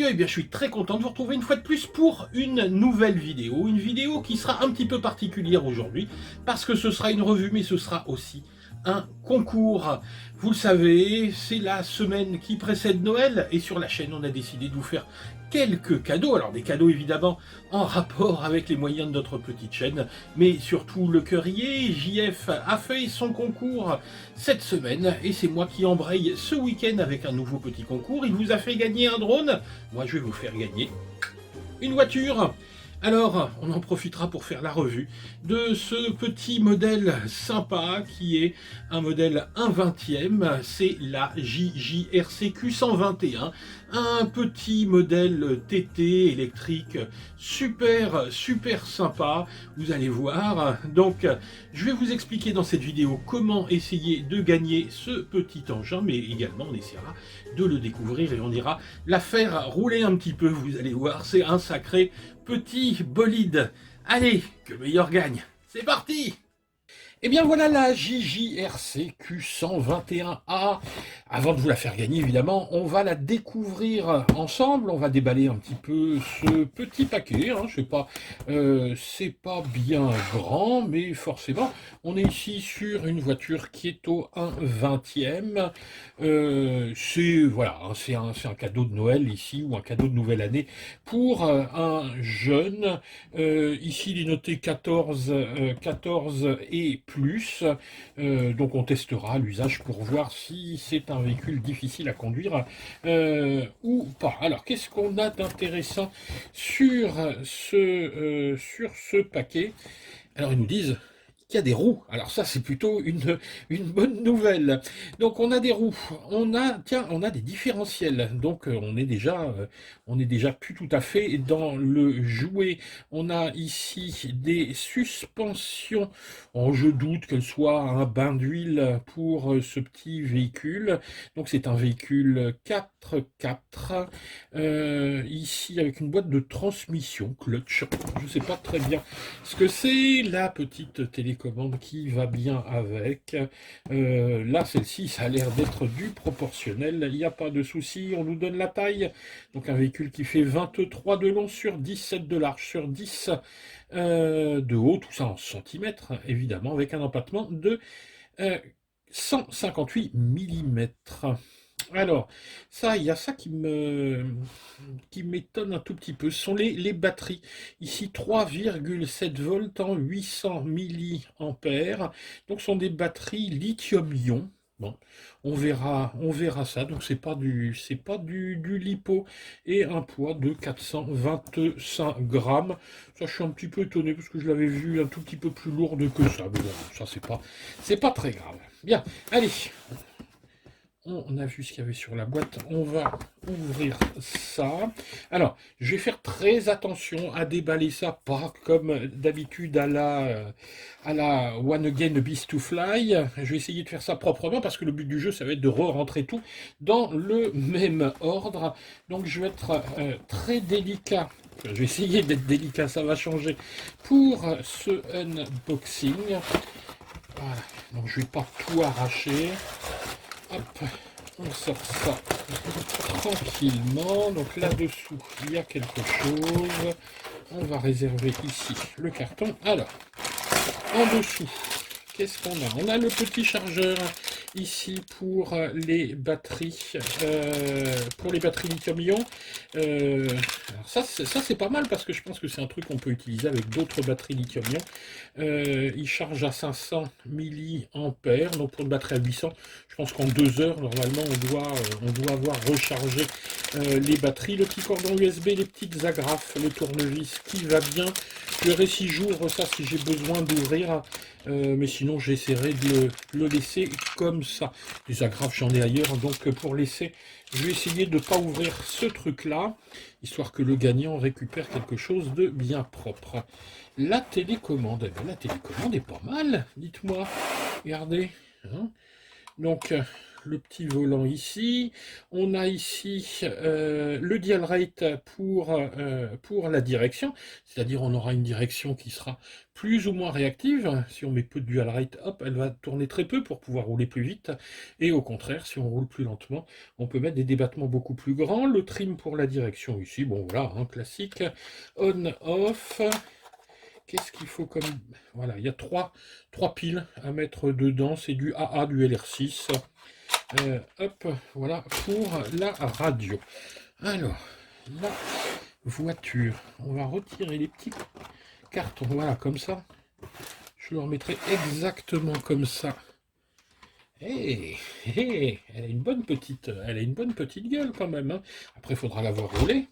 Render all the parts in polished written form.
messieurs, eh bien, je suis très content de vous retrouver une fois de plus pour une nouvelle vidéo. Une vidéo qui sera un petit peu particulière aujourd'hui, parce que ce sera une revue, mais ce sera aussi un concours. Vous le savez, c'est la semaine qui précède Noël, et sur la chaîne, on a décidé de vous faire quelques cadeaux. Alors des cadeaux évidemment en rapport avec les moyens de notre petite chaîne, mais surtout le cœurier. JF a fait son concours cette semaine, et c'est moi qui embraye ce week-end avec un nouveau petit concours. Il vous a fait gagner un drone, moi je vais vous faire gagner une voiture. Alors, on en profitera pour faire la revue de ce petit modèle sympa qui est un modèle 1/20e, c'est la JJRCQ 121, un petit modèle TT électrique super sympa, vous allez voir. Donc, je vais vous expliquer dans cette vidéo comment essayer de gagner ce petit engin, mais également on essaiera de le découvrir et on ira la faire rouler un petit peu, vous allez voir, c'est un sacré petit bolide. Allez, que le meilleur gagne. C'est parti! Et bien voilà la JJRCQ 121A. Avant de vous la faire gagner, évidemment, on va la découvrir ensemble. On va déballer un petit peu ce petit paquet. Hein. Je sais pas, c'est pas bien grand, mais forcément, on est ici sur une voiture qui est au 1/20e. C'est voilà, hein, c'est un cadeau de Noël ici, ou un cadeau de nouvelle année pour un jeune. Ici, il est noté 14 et plus, donc on testera l'usage pour voir si c'est un véhicule difficile à conduire ou pas. Alors qu'est-ce qu'on a d'intéressant sur ce paquet? Alors ils nous disent qu'il y a des roues. Alors ça c'est plutôt une bonne nouvelle. Donc on a des roues, on a des différentiels. Donc on est déjà plus tout à fait dans le jouet. On a ici des suspensions. Oh, je doute qu'elle soit un bain d'huile pour ce petit véhicule. Donc c'est un véhicule 4x4. Ici avec une boîte de transmission clutch. Je ne sais pas très bien ce que c'est. La petite télécommande qui va bien avec. Là, celle-ci, ça a l'air d'être du proportionnel. Il n'y a pas de souci. On nous donne la taille. Donc un véhicule qui fait 23 de long sur 17 de large sur 10 de haut. Tout ça en centimètres, évidemment, avec un empattement de 158 mm. Alors, ça, il y a ça qui m'étonne un tout petit peu. Ce sont les batteries. Ici, 3,7 volts en 800 milliampères. Donc, ce sont des batteries lithium-ion. Bon, on verra ça. Donc, c'est pas du lipo, et un poids de 425 grammes. Ça, je suis un petit peu étonné parce que je l'avais vu un tout petit peu plus lourde que ça. Mais bon, ça, c'est pas très grave. Bien, allez. On a vu ce qu'il y avait sur la boîte, on va ouvrir ça. Alors, je vais faire très attention à déballer ça, pas comme d'habitude à la One Again Beast to Fly. Je vais essayer de faire ça proprement parce que le but du jeu, ça va être de re-rentrer tout dans le même ordre. Donc, je vais être très délicat. Je vais essayer d'être délicat, ça va changer pour ce unboxing. Voilà, donc je ne vais pas tout arracher. Hop, on sort ça tranquillement. Donc là-dessous, il y a quelque chose. On va réserver ici le carton. Alors, en dessous, qu'est-ce qu'on a? On a le petit chargeur ici pour les batteries, lithium-ion. Alors ça c'est pas mal parce que je pense que c'est un truc qu'on peut utiliser avec d'autres batteries lithium-ion. Il charge à 500 milliampères, donc pour une batterie à 800, je pense qu'en 2 heures normalement on doit avoir rechargé les batteries. Le petit cordon USB, les petites agrafes, le tournevis qui va bien. Je verrai si j'ouvre ça, si j'ai besoin d'ouvrir. Mais sinon j'essaierai de le laisser comme ça. Les agrafes j'en ai ailleurs, donc pour laisser, je vais essayer de ne pas ouvrir ce truc là, histoire que le gagnant récupère quelque chose de bien propre. La télécommande, eh bien, la télécommande est pas mal, dites-moi. Regardez, hein. Donc, le petit volant ici. On a ici le dial rate pour la direction, c'est-à-dire on aura une direction qui sera plus ou moins réactive. Si on met peu de dual rate, hop, elle va tourner très peu pour pouvoir rouler plus vite. Et au contraire, si on roule plus lentement, on peut mettre des débattements beaucoup plus grands. Le trim pour la direction ici, bon voilà, hein, classique. On, off. Qu'est-ce qu'il faut comme... Voilà, il y a trois piles à mettre dedans. C'est du AA, du LR6. Hop, voilà, pour la radio. Alors, la voiture. On va retirer les petits cartons. Voilà, comme ça. Je le remettrai exactement comme ça. Elle a une bonne petite gueule quand même. Hein. Après, il faudra l'avoir roulée.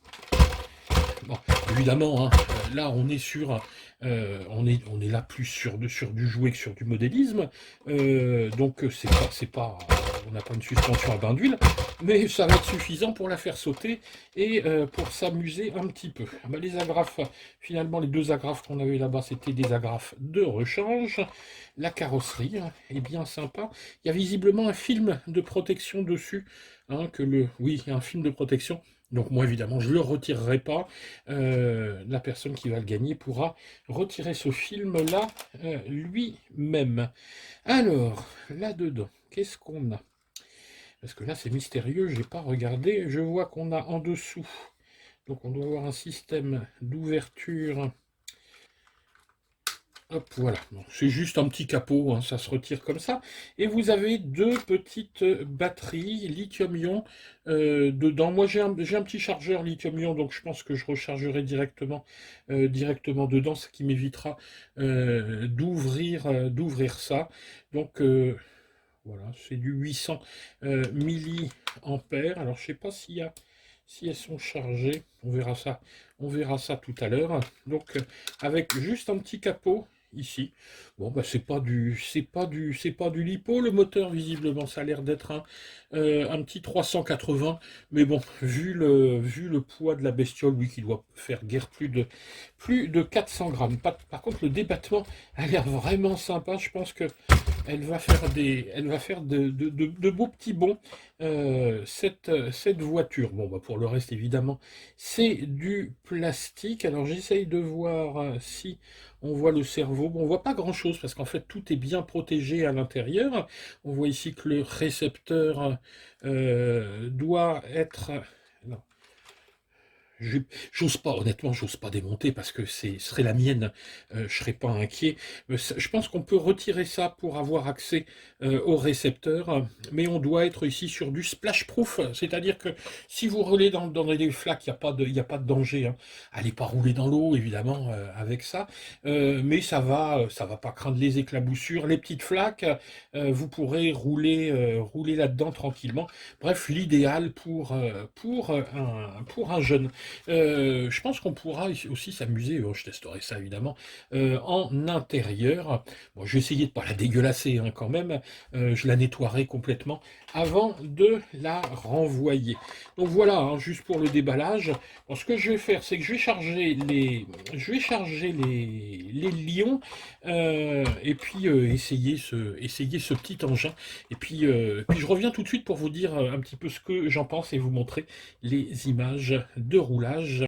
Bon, évidemment, hein, là on est sur, on est là plus sur du jouet que sur du modélisme, donc c'est pas, on n'a pas une suspension à bain d'huile, mais ça va être suffisant pour la faire sauter et pour s'amuser un petit peu. Ah ben, les agrafes, finalement les deux agrafes qu'on avait là-bas, c'était des agrafes de rechange. La carrosserie est bien sympa. Il y a visiblement un film de protection dessus, hein, oui, il y a un film de protection. Donc moi évidemment je ne le retirerai pas. La personne qui va le gagner pourra retirer ce film-là lui-même. Alors, là-dedans, qu'est-ce qu'on a? Parce que là c'est mystérieux, je n'ai pas regardé. Je vois qu'on a en dessous, donc on doit avoir un système d'ouverture. Hop, voilà, c'est juste un petit capot, hein, ça se retire comme ça. Et vous avez deux petites batteries lithium-ion dedans. Moi, j'ai un petit chargeur lithium-ion, donc je pense que je rechargerai directement dedans, ce qui m'évitera d'ouvrir ça. Donc, voilà, c'est du 800 milliampères. Alors, je ne sais pas si elles sont chargées. On verra ça tout à l'heure. Donc, avec juste un petit capot ici. Bon, bah, c'est pas du lipo, le moteur, visiblement. Ça a l'air d'être un petit 380. Mais bon, vu le poids de la bestiole, oui, qui doit faire guère plus de 400 grammes. Par contre, le débattement a l'air vraiment sympa. Je pense que elle va faire de beaux petits bonds, cette voiture. Bon, bah pour le reste, évidemment, c'est du plastique. Alors, j'essaye de voir si on voit le cerveau. Bon, on voit pas grand-chose parce qu'en fait, tout est bien protégé à l'intérieur. On voit ici que le récepteur doit être... Non. J'ose pas, honnêtement, j'ose pas démonter parce que ce serait la mienne, je serais pas inquiet. Je pense qu'on peut retirer ça pour avoir accès au récepteur, mais on doit être ici sur du splash proof, c'est-à-dire que si vous roulez dans des flaques, il n'y a pas de danger. Hein. Allez pas rouler dans l'eau, évidemment, avec ça, mais ça va pas craindre les éclaboussures, les petites flaques, vous pourrez rouler là-dedans tranquillement. Bref, l'idéal pour un jeune. Je pense qu'on pourra aussi s'amuser, je testerai ça évidemment, en intérieur. Bon, je vais essayer de ne pas la dégueulasser hein, quand même, je la nettoierai complètement avant de la renvoyer. Donc voilà, hein, juste pour le déballage. Bon, ce que je vais faire, c'est que je vais charger les lions et puis essayer ce petit engin. Et puis je reviens tout de suite pour vous dire un petit peu ce que j'en pense et vous montrer les images de roulage.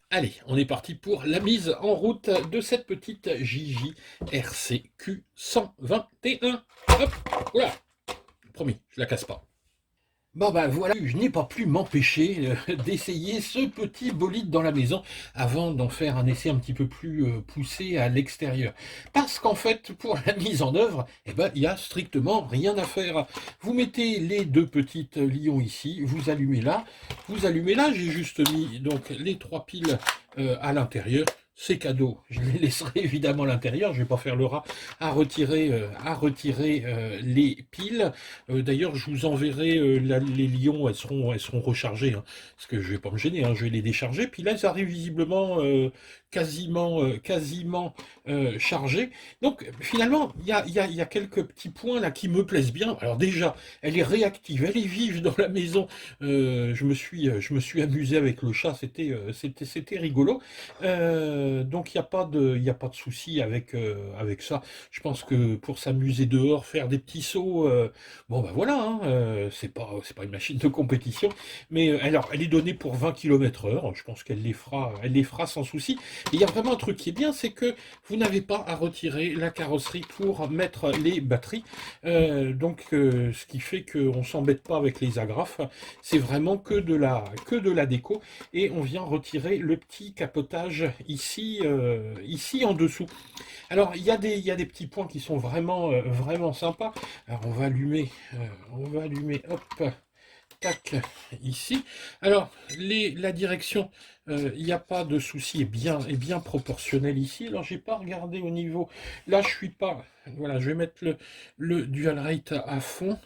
Allez, on est parti pour la mise en route de cette petite JJRCQ 121. Hop, voilà, promis, je la casse pas. Bon ben voilà, je n'ai pas pu m'empêcher d'essayer ce petit bolide dans la maison avant d'en faire un essai un petit peu plus poussé à l'extérieur. Parce qu'en fait, pour la mise en œuvre, eh ben, il n'y a strictement rien à faire. Vous mettez les deux petites lions ici, vous allumez là, j'ai juste mis donc les trois piles à l'intérieur. C'est cadeau, je les laisserai évidemment à l'intérieur, je ne vais pas faire le rat à retirer les piles. D'ailleurs, je vous enverrai les lions, elles seront rechargées, hein, parce que je ne vais pas me gêner, hein, je vais les décharger. Puis là, elles arrivent visiblement quasiment chargée. Donc finalement, il y a quelques petits points là qui me plaisent bien. Alors déjà, elle est réactive, elle est vive dans la maison. Je me suis amusé avec le chat, c'était rigolo. Donc il y a pas de souci avec ça. Je pense que pour s'amuser dehors, faire des petits sauts, bon ben voilà, hein, c'est pas une machine de compétition, mais alors elle est donnée pour 20 km/h. Je pense elle les fera sans souci. Et il y a vraiment un truc qui est bien, c'est que vous n'avez pas à retirer la carrosserie pour mettre les batteries. Ce qui fait qu'on ne s'embête pas avec les agrafes. C'est vraiment que de la déco. Et on vient retirer le petit capotage ici, ici en dessous. Alors, il y a des petits points qui sont vraiment sympas. Alors, on va allumer, hop, tac, ici. Alors, la direction, il n'y a pas de souci, est bien proportionnelle ici. Alors, j'ai pas regardé au niveau. Là, je suis pas. Voilà, je vais mettre le dual rate à fond.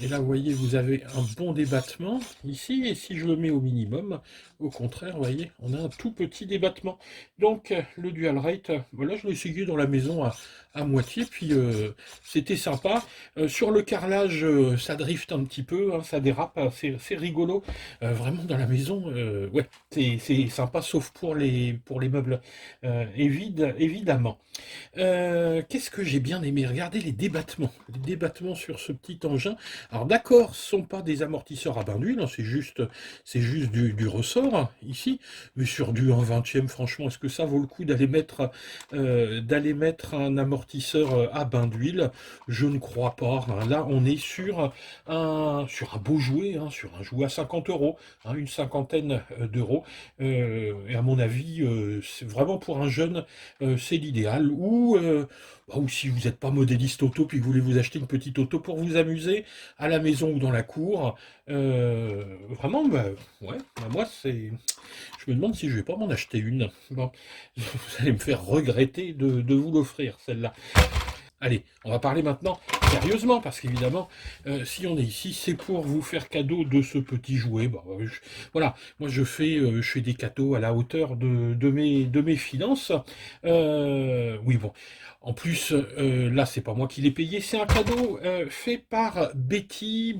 Et là, vous voyez, vous avez un bon débattement ici. Et si je le mets au minimum, au contraire, vous voyez, on a un tout petit débattement. Donc, le dual rate, voilà, je l'ai essayé dans la maison à moitié. Puis, c'était sympa. Sur le carrelage, ça drift un petit peu, hein, ça dérape. C'est rigolo. Vraiment, dans la maison, ouais, c'est sympa, sauf pour les meubles, évidemment. Qu'est-ce que j'ai bien aimé? Regardez les débattements sur ce petit engin. Alors d'accord, ce ne sont pas des amortisseurs à bain d'huile, hein, c'est juste du ressort hein, ici, mais sur du 1/20e, franchement, est-ce que ça vaut le coup d'aller mettre un amortisseur à bain d'huile? Je ne crois pas. Hein. Là, on est sur un beau jouet, hein, sur un jouet à 50 euros, hein, une cinquantaine d'euros. Et à mon avis, c'est vraiment pour un jeune, c'est l'idéal. Ou si vous n'êtes pas modéliste auto, puis que vous voulez vous acheter une petite auto pour vous amuser à la maison ou dans la cour, vraiment, bah, ouais, bah, moi, je me demande si je vais pas m'en acheter une. Bon, vous allez me faire regretter de vous l'offrir, celle-là. Allez, on va parler maintenant sérieusement, parce qu'évidemment, si on est ici, c'est pour vous faire cadeau de ce petit jouet. Bah, voilà, moi je fais des cadeaux à la hauteur de mes finances. Oui, bon. En plus, là, c'est pas moi qui l'ai payé, c'est un cadeau fait par Betty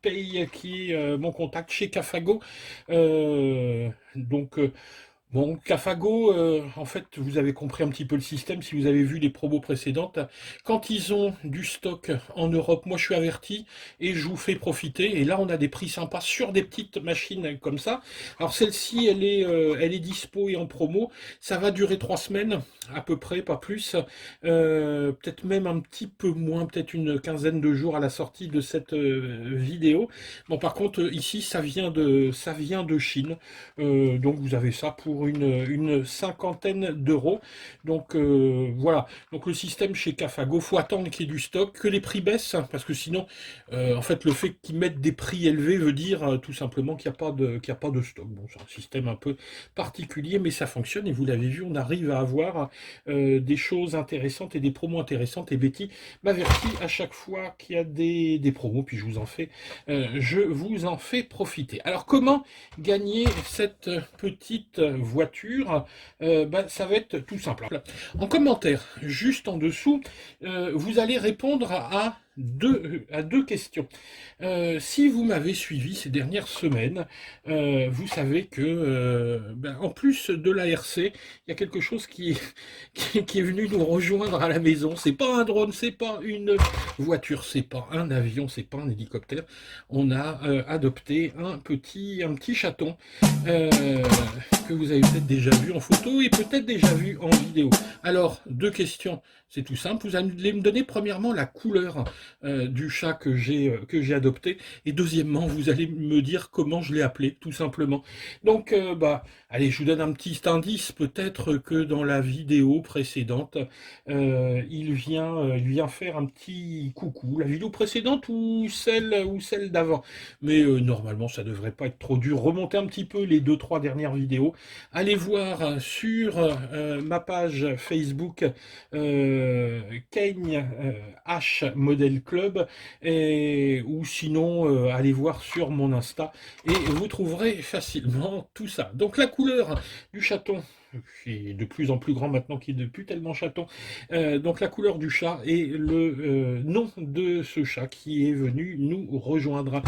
Pay, qui est mon contact chez Cafago. Donc, bon, Cafago, en fait, vous avez compris un petit peu le système si vous avez vu les promos précédentes. Quand ils ont du stock en Europe, moi je suis averti et je vous fais profiter. Et là, on a des prix sympas sur des petites machines comme ça. Alors celle-ci, elle est dispo et en promo. Ça va durer 3 semaines à peu près, pas plus. Peut-être même un petit peu moins, peut-être une quinzaine de jours à la sortie de cette vidéo. Bon, par contre, ici, ça vient de Chine. Donc vous avez ça pour une cinquantaine d'euros. Donc voilà. Donc le système chez Cafago, faut attendre qu'il y ait du stock, que les prix baissent, hein, parce que sinon, en fait, le fait qu'ils mettent des prix élevés veut dire tout simplement qu'il n'y a pas de stock. Bon, c'est un système un peu particulier, mais ça fonctionne. Et vous l'avez vu, on arrive à avoir des choses intéressantes et des promos intéressantes. Et Betty m'avertit à chaque fois qu'il y a des promos, puis je vous en fais profiter. Alors comment gagner cette petite voiture? Ça va être tout simple. En commentaire, juste en dessous, vous allez répondre à deux questions. Si vous m'avez suivi ces dernières semaines, vous savez que, en plus de l'ARC, il y a quelque chose qui est venu nous rejoindre à la maison. C'est pas un drone, c'est pas une voiture, c'est pas un avion, c'est pas un hélicoptère. On a adopté un petit chaton que vous avez peut-être déjà vu en photo et peut-être déjà vu en vidéo. Alors, deux questions, c'est tout simple. Vous allez me donner premièrement la couleur du chat que j'ai adopté, et deuxièmement, vous allez me dire comment je l'ai appelé, tout simplement. Donc, allez, je vous donne un petit indice, peut-être que dans la vidéo précédente, il vient faire un petit coucou. La vidéo précédente ou celle d'avant. Mais normalement, ça devrait pas être trop dur. Remontez un petit peu les 2-3 dernières vidéos. Allez voir sur ma page Facebook Kane H Model Club, ou sinon allez voir sur mon Insta et vous trouverez facilement tout ça. Donc la couleur du chaton, qui est de plus en plus grand maintenant, qui n'est plus tellement chaton. Donc la couleur du chat et le nom de ce chat qui est venu nous rejoindre.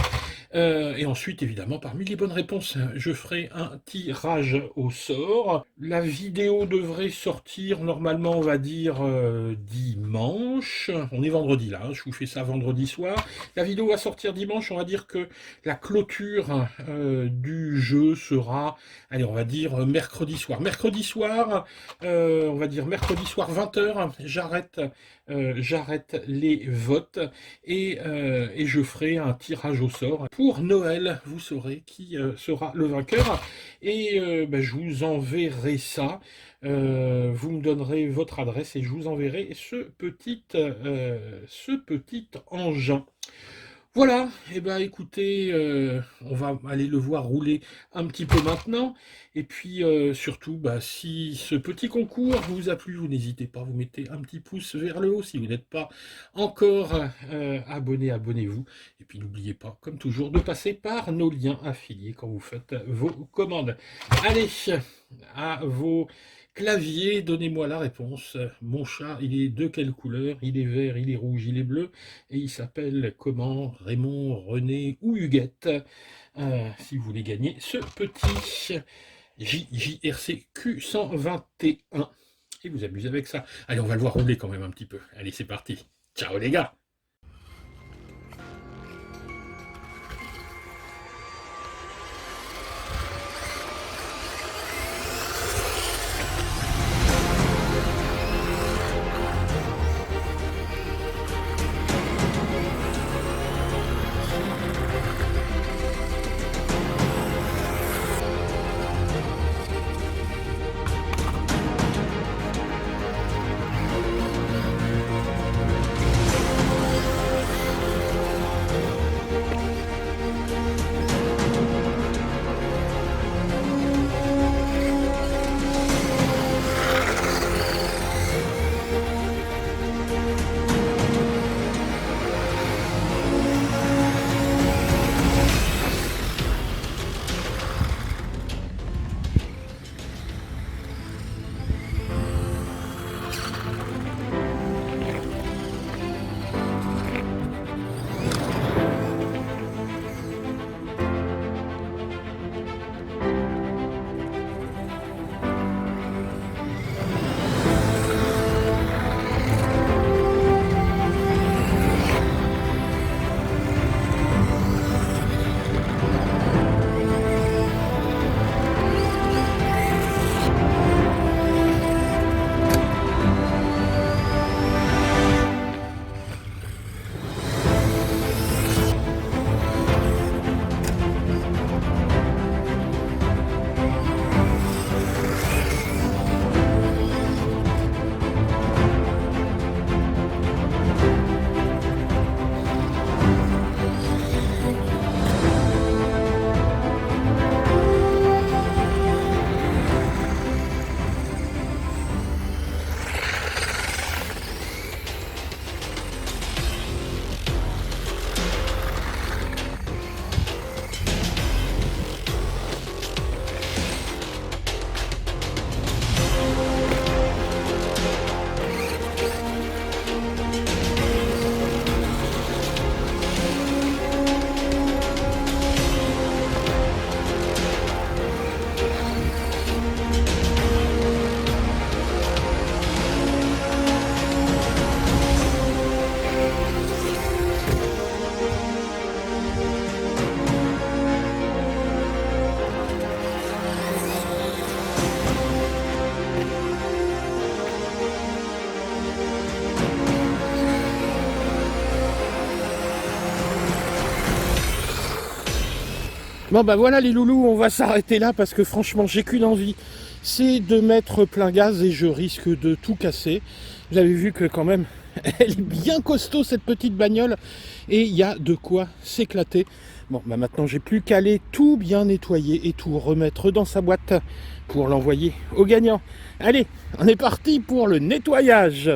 Et ensuite, évidemment, parmi les bonnes réponses, je ferai un tirage au sort. La vidéo devrait sortir normalement, on va dire, dimanche. On est vendredi là, je vous fais ça vendredi soir. La vidéo va sortir dimanche, on va dire que la clôture du jeu sera, allez, on va dire mercredi soir. Mercredi soir, on va dire mercredi soir 20h, j'arrête les votes et je ferai un tirage au sort. Pour Noël, vous saurez qui sera le vainqueur et je vous enverrai ça. Vous me donnerez votre adresse et je vous enverrai ce petit engin. Voilà, et écoutez, on va aller le voir rouler un petit peu maintenant. Et puis surtout, si ce petit concours vous a plu, vous n'hésitez pas, vous mettez un petit pouce vers le haut. Si vous n'êtes pas encore abonné, abonnez-vous. Et puis n'oubliez pas, comme toujours, de passer par nos liens affiliés quand vous faites vos commandes. Allez, à vos claviers, donnez-moi la réponse. Mon chat, il est de quelle couleur? Il est vert, il est rouge, il est bleu. Et il s'appelle comment? Raymond, René ou Huguette. Si vous voulez gagner ce petit JJRC Q121. Et vous abusez avec ça. Allez, on va le voir rouler quand même un petit peu. Allez, c'est parti. Ciao les gars. Bon voilà les loulous, on va s'arrêter là parce que franchement j'ai qu'une envie, c'est de mettre plein gaz et je risque de tout casser. Vous avez vu que quand même elle est bien costaud cette petite bagnole et il y a de quoi s'éclater. Bon maintenant j'ai plus qu'à aller tout bien nettoyer et tout remettre dans sa boîte pour l'envoyer au gagnant. Allez, on est parti pour le nettoyage.